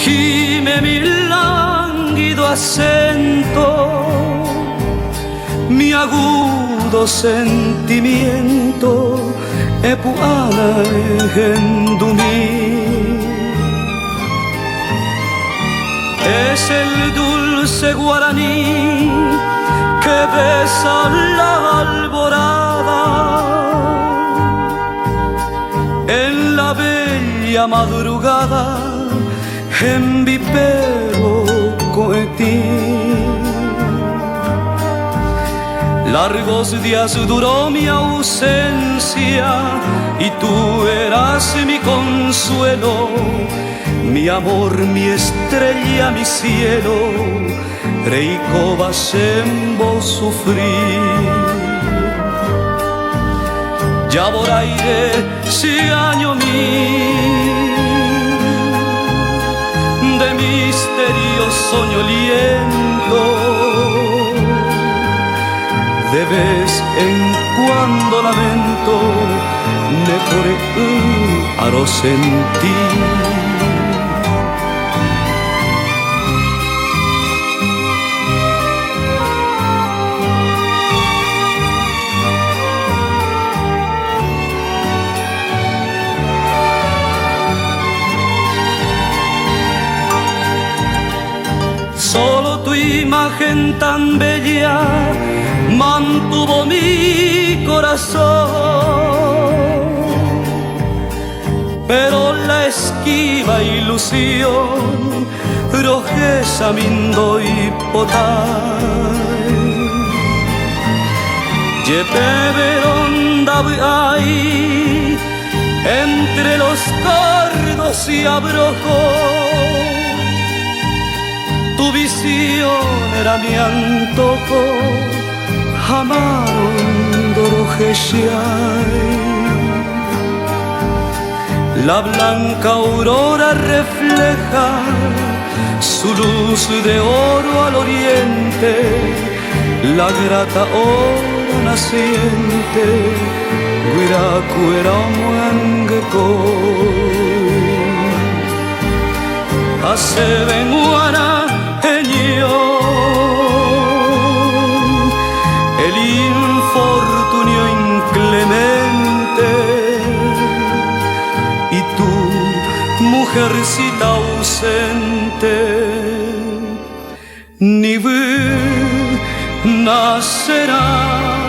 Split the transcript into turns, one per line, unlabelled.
gime mi lánguido acento, mi agudo sentimiento epuana endumí. Es el dulce guaraní que besa la alborada en la bella madrugada en vipero coetí. Largos días duró mi ausencia y tú eras mi consuelo, mi amor, mi estrella, mi cielo, Reiko Sembo sufrir. Ya por aire si año mil de misterio soño liento, de vez en cuando lamento ne por aro sentir. Solo tu imagen tan bella mantuvo mi corazón, pero la esquiva ilusión rojeza mindo y potai. Yepeveronda ahí entre los cardos y abrojos. Tu visión era mi antojo, amaron Dorojeshai. La blanca aurora refleja su luz de oro al oriente, la grata hora naciente, Guiracuera Muangekoi. Hacebenguana el infortunio inclemente y tú, mujercita ausente, ni nacerá.